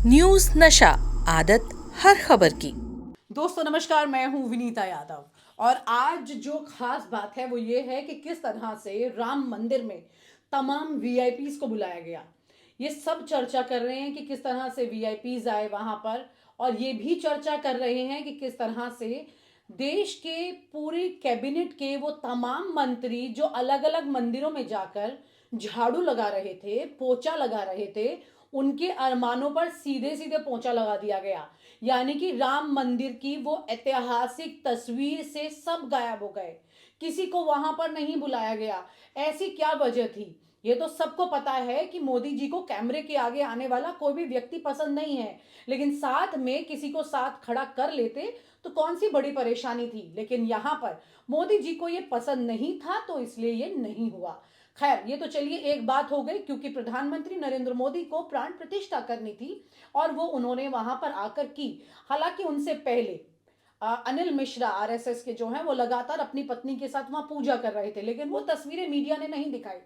News नशा, आदत हर खबर की। दोस्तों नमस्कार, मैं हूं विनीता यादव और आज जो खास बात है वो ये है कि किस तरह से राम मंदिर में तमाम वीआईपीज को बुलाया गया। ये सब चर्चा कर रहे हैं कि किस तरह से वीआईपीज आए वहां पर, और ये भी चर्चा कर रहे हैं कि किस तरह से देश के पूरे कैबिनेट के वो तमाम मंत्री जो अलग अलग मंदिरों में जाकर झाड़ू लगा रहे थे, पोछा लगा रहे थे, उनके अरमानों पर सीधे सीधे पोछा लगा दिया गया। यानी कि राम मंदिर की वो ऐतिहासिक तस्वीर से सब गायब हो गए, किसी को वहां पर नहीं बुलाया गया। ऐसी क्या वजह थी? ये तो सबको पता है कि मोदी जी को कैमरे के आगे आने वाला कोई भी व्यक्ति पसंद नहीं है, लेकिन साथ में किसी को साथ खड़ा कर लेते तो कौन सी बड़ी परेशानी थी। लेकिन यहाँ पर मोदी जी को ये पसंद नहीं था, तो इसलिए ये नहीं हुआ। खैर, ये तो चलिए एक बात हो गई, क्योंकि प्रधानमंत्री नरेंद्र मोदी को प्राण प्रतिष्ठा करनी थी और वो उन्होंने वहां पर आकर की। हालांकि उनसे पहले अनिल मिश्रा आरएसएस के जो हैं वो लगातार अपनी पत्नी के साथ वहां पूजा कर रहे थे, लेकिन वो तस्वीरें मीडिया ने नहीं दिखाई।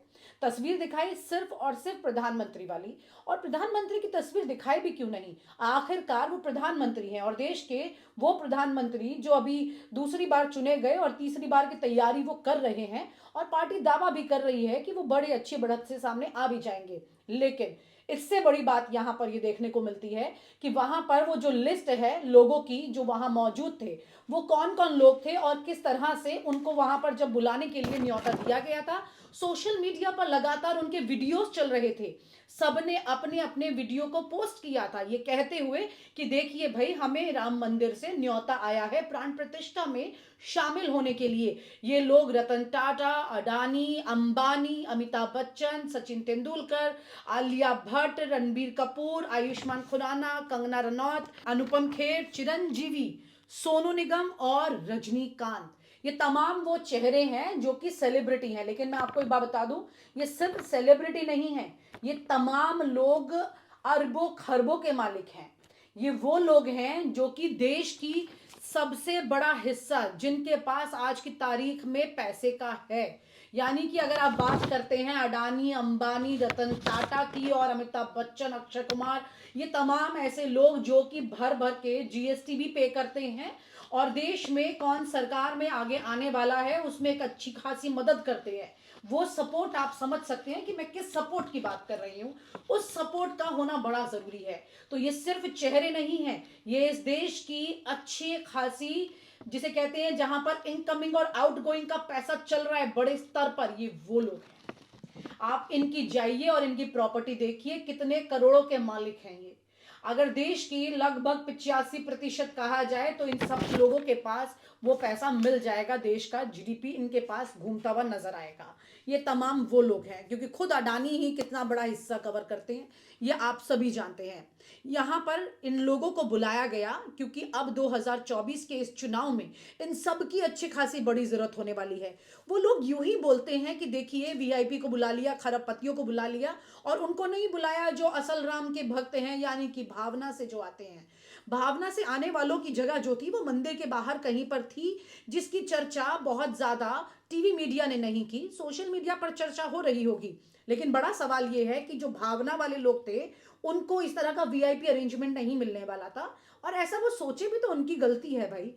तस्वीर दिखाई सिर्फ और सिर्फ प्रधानमंत्री वाली। और प्रधानमंत्री की तस्वीर दिखाई भी क्यों नहीं? आखिरकार वो प्रधानमंत्री हैं, और देश के वो प्रधानमंत्री जो अभी दूसरी बार चुने गए और तीसरी बार की तैयारी वो कर रहे हैं, और पार्टी दावा भी कर रही है कि वो बड़े अच्छी बढ़त से सामने आ भी जाएंगे। लेकिन इससे बड़ी बात यहां पर ये देखने को मिलती है कि वहां पर वो जो लिस्ट है लोगों की जो वहां मौजूद थे, वो कौन कौन लोग थे और किस तरह से उनको वहां पर जब बुलाने के लिए न्योता दिया गया था। सोशल मीडिया पर लगातार उनके वीडियोस चल रहे थे। सबने अपने अपने वीडियो को पोस्ट किया था ये कहते हुए कि देखिए भाई, हमें राम मंदिर से न्योता आया है प्राण प्रतिष्ठा में शामिल होने के लिए। ये लोग रतन टाटा, अडानी, अंबानी, अमिताभ बच्चन, सचिन तेंदुलकर, आलिया भट्ट, रणबीर कपूर, आयुष्मान खुराना, कंगना रनौत, अनुपम खेर, चिरंजीवी, सोनू निगम और रजनीकांत, ये तमाम वो चेहरे हैं जो कि सेलिब्रिटी हैं। लेकिन मैं आपको एक बात बता दूं, ये सिर्फ सेलिब्रिटी नहीं है, ये तमाम लोग अरबों खरबों के मालिक हैं। ये वो लोग हैं जो कि देश की सबसे बड़ा हिस्सा, जिनके पास आज की तारीख में पैसे का है। यानी कि अगर आप बात करते हैं अडानी, अंबानी, रतन टाटा की और अमिताभ बच्चन, अक्षय कुमार, ये तमाम ऐसे लोग जो कि भर भर के जीएसटी भी पे करते हैं और देश में कौन सरकार में आगे आने वाला है उसमें एक अच्छी खासी मदद करते हैं। वो सपोर्ट आप समझ सकते हैं कि मैं किस सपोर्ट की बात कर रही हूं। उस सपोर्ट का होना बड़ा जरूरी है। तो ये सिर्फ चेहरे नहीं है, ये इस देश की अच्छी खासी, जिसे कहते हैं जहां पर इनकमिंग और आउटगोइंग का पैसा चल रहा है बड़े स्तर पर, ये वो लोग हैं। आप इनकी जाइए और इनकी प्रॉपर्टी देखिए, कितने करोड़ों के मालिक हैं ये। अगर देश की लगभग 85% कहा जाए तो इन सब लोगों के पास वो पैसा मिल जाएगा, देश का जीडीपी इनके पास घूमता हुआ नजर आएगा। ये तमाम वो लोग हैं, क्योंकि खुद अडानी ही कितना बड़ा हिस्सा कवर करते हैं, ये आप सभी जानते हैं। यहाँ पर इन लोगों को बुलाया गया क्योंकि अब 2024 के इस चुनाव में इन सब की अच्छी खासी बड़ी जरूरत होने वाली है। वो लोग यूं ही बोलते हैं कि देखिए वीआईपी को बुला लिया, खरबपतियों को बुला लिया, और उनको नहीं बुलाया जो असल राम के भक्त हैं, यानी कि भावना से जो आते हैं। भावना से आने वालों की जगह जो थी वो मंदिर के बाहर कहीं पर थी, जिसकी चर्चा बहुत ज्यादा टीवी मीडिया ने नहीं की। सोशल मीडिया पर चर्चा हो रही होगी, लेकिन बड़ा सवाल यह है कि जो भावना वाले लोग थे उनको इस तरह का वीआईपी अरेंजमेंट नहीं मिलने वाला था। और ऐसा वो सोचे भी तो उनकी गलती है भाई,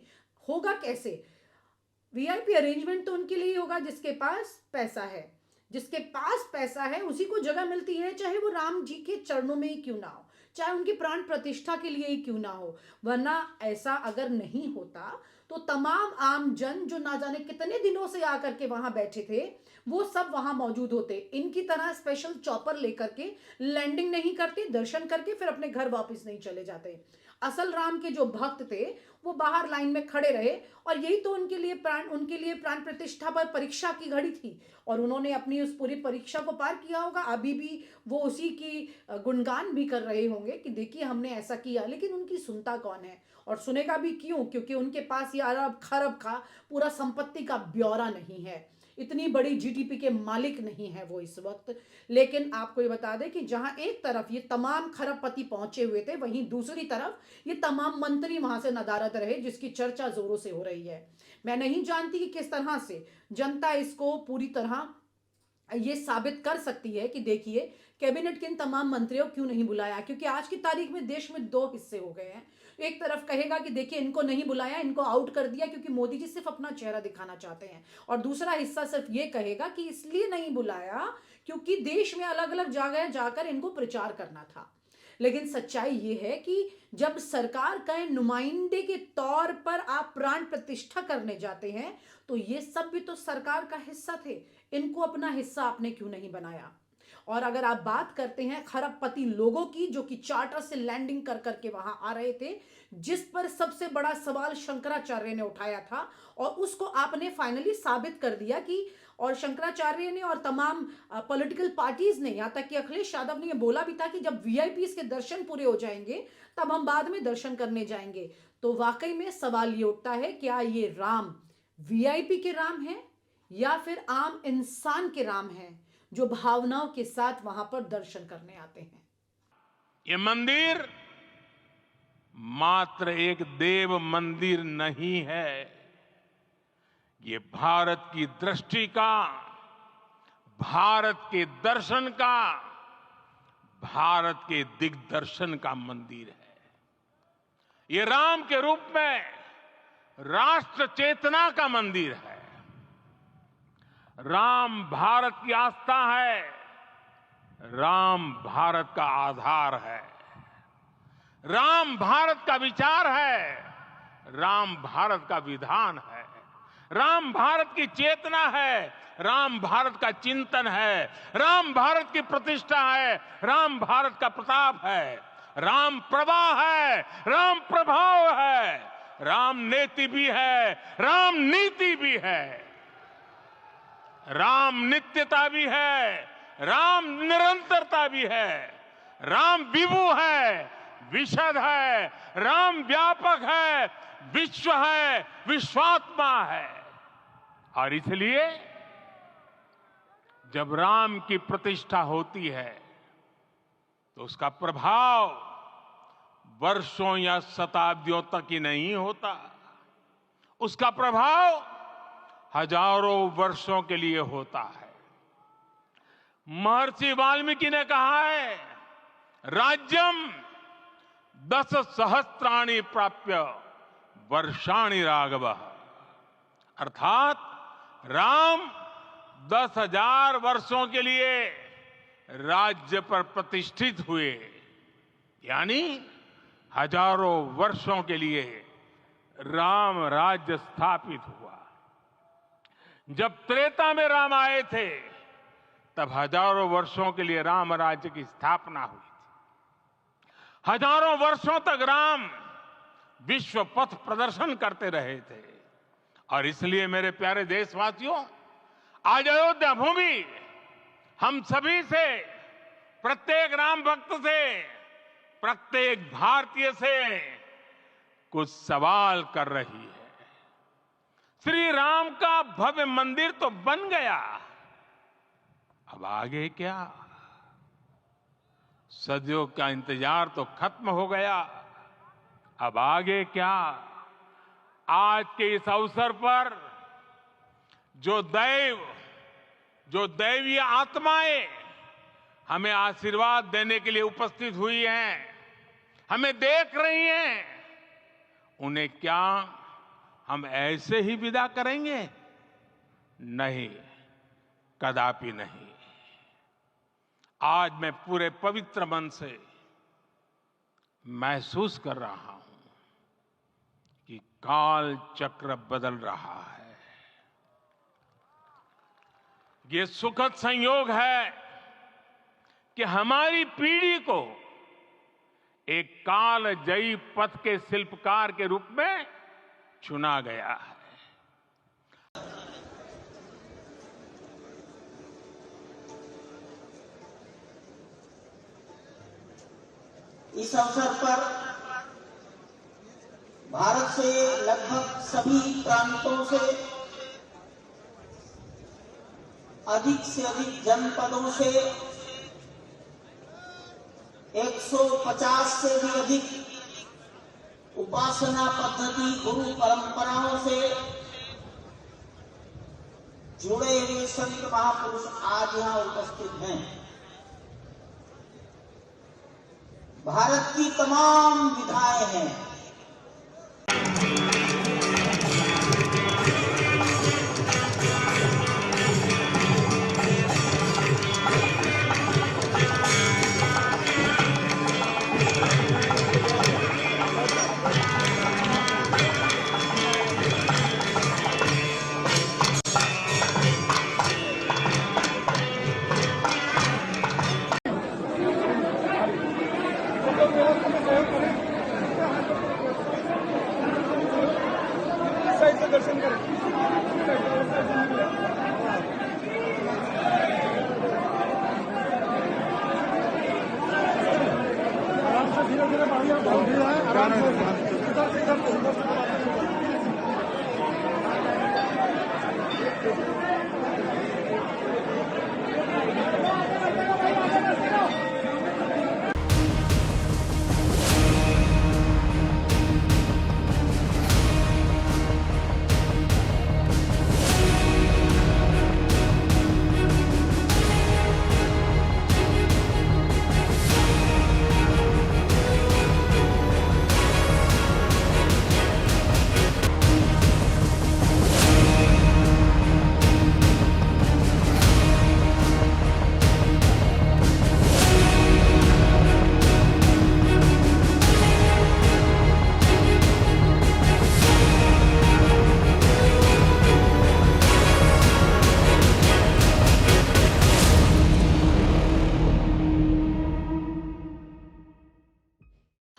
होगा कैसे? वीआईपी अरेंजमेंट तो उनके लिए होगा जिसके पास पैसा है। जिसके पास पैसा है उसी को जगह मिलती है, चाहे वो राम जी के चरणों में ही क्यों ना हो, चाहे उनकी प्राण प्रतिष्ठा के लिए ही क्यों ना हो। वरना ऐसा अगर नहीं होता तो तमाम आम जन जो ना जाने कितने दिनों से आकर के वहां बैठे थे, वो सब वहां मौजूद होते। इनकी तरह स्पेशल चॉपर लेकर के लैंडिंग नहीं करते, दर्शन करके फिर अपने घर वापस नहीं चले जाते। असल राम के जो भक्त थे वो बाहर लाइन में खड़े रहे, और यही तो उनके लिए प्राण प्रतिष्ठा पर परीक्षा की घड़ी थी, और उन्होंने अपनी उस पूरी परीक्षा को पार किया होगा। अभी भी वो उसी की गुणगान भी कर रहे होंगे कि देखिए हमने ऐसा किया। लेकिन उनकी सुनता कौन है? और सुनेगा भी क्यों? क्योंकि उनके पास ये अरब खरब का पूरा संपत्ति का ब्यौरा नहीं है, इतनी बड़ी जीडीपी के मालिक नहीं है वो इस वक्त। लेकिन आपको ये बता दें कि जहां एक तरफ ये तमाम खरबपति पहुंचे हुए थे, वहीं दूसरी तरफ ये तमाम मंत्री वहां से नदारद रहे, जिसकी चर्चा जोरों से हो रही है। मैं नहीं जानती कि किस तरह से जनता इसको पूरी तरह ये साबित कर सकती है कि देखिए कैबिनेट के इन तमाम मंत्रियों क्यों नहीं बुलाया? क्योंकि आज की तारीख में देश में दो हिस्से हो गए हैं। एक तरफ कहेगा कि देखिए इनको नहीं बुलाया, इनको आउट कर दिया क्योंकि मोदी जी सिर्फ अपना चेहरा दिखाना चाहते हैं, और दूसरा हिस्सा सिर्फ ये कहेगा कि इसलिए नहीं बुलाया क्योंकि देश में अलग अलग जगह जाकर इनको प्रचार करना था। लेकिन सच्चाई ये है कि जब सरकार का नुमाइंदे के तौर पर आप प्राण प्रतिष्ठा करने जाते हैं तो ये सब भी तो सरकार का हिस्सा थे, इनको अपना हिस्सा आपने क्यों नहीं बनाया? और अगर आप बात करते हैं खरबपति लोगों की जो कि चार्टर से लैंडिंग कर करके वहां आ रहे थे, जिस पर सबसे बड़ा सवाल शंकराचार्य ने उठाया था और उसको आपने फाइनली साबित कर दिया कि, और शंकराचार्य ने और तमाम पॉलिटिकल पार्टीज ने, यहाँ तक कि अखिलेश यादव ने ये बोला भी था कि जब वीआईपीज के दर्शन पूरे हो जाएंगे तब हम बाद में दर्शन करने जाएंगे। तो वाकई में सवाल ये उठता है, क्या ये राम वीआईपी के राम है या फिर आम इंसान के राम है जो भावनाओं के साथ वहां पर दर्शन करने आते हैं? ये मंदिर मात्र एक देव मंदिर नहीं है, ये भारत की दृष्टि का, भारत के दर्शन का, भारत के दिग्दर्शन का मंदिर है। ये राम के रूप में राष्ट्र चेतना का मंदिर है। राम भारत की आस्था है, राम भारत का आधार है, राम भारत का विचार है, राम भारत का विधान है, राम भारत की चेतना है, राम भारत का चिंतन है, राम भारत की प्रतिष्ठा है, राम भारत का प्रताप है, राम प्रवाह है, राम प्रभाव है, राम नेति भी है, राम नीति भी है, राम नित्यता भी है, राम निरंतरता भी है, राम विभु है, विशद है, राम व्यापक है, विश्व है, विश्वात्मा है। और इसलिए जब राम की प्रतिष्ठा होती है तो उसका प्रभाव वर्षों या शताब्दियों तक ही नहीं होता, उसका प्रभाव हजारों वर्षों के लिए होता है। महर्षि वाल्मीकि ने कहा है, राज्यम 10 सहस्त्राणि प्राप्य वर्षाणि राघव, अर्थात राम 10,000 वर्षों के लिए राज्य पर प्रतिष्ठित हुए, यानी हजारों वर्षों के लिए राम राज्य स्थापित हुआ। जब त्रेता में राम आए थे तब हजारों वर्षों के लिए राम राज्य की स्थापना हुई थी। हजारों वर्षों तक राम विश्व पथ प्रदर्शन करते रहे थे। और इसलिए मेरे प्यारे देशवासियों, आज अयोध्या भूमि हम सभी से, प्रत्येक राम भक्त से, प्रत्येक भारतीय से कुछ सवाल कर रही है। श्री राम का भव्य मंदिर तो बन गया, अब आगे क्या? सदियों का इंतजार तो खत्म हो गया, अब आगे क्या? आज के इस अवसर पर जो दैवीय आत्माएं हमें आशीर्वाद देने के लिए उपस्थित हुई हैं, हमें देख रही हैं, उन्हें क्या हम ऐसे ही विदा करेंगे? नहीं, कदापि नहीं। आज मैं पूरे पवित्र मन से महसूस कर रहा हूं कि काल चक्र बदल रहा है। ये सुखद संयोग है कि हमारी पीढ़ी को एक कालजयी पथ के शिल्पकार के रूप में चुना गया है। इस अवसर पर भारत से लगभग सभी प्रांतों से अधिक जनपदों से 150 से भी अधिक उपासना पद्धति गुरु परंपराओं से जुड़े हुए संत महापुरुष आज यहां उपस्थित हैं। भारत की तमाम विधाएं हैं।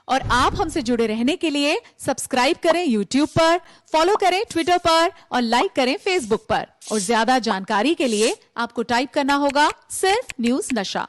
और आप हमसे जुड़े रहने के लिए सब्सक्राइब करें YouTube पर, फॉलो करें Twitter पर और लाइक करें Facebook पर। और ज्यादा जानकारी के लिए आपको टाइप करना होगा सिर्फ न्यूज़ नशा।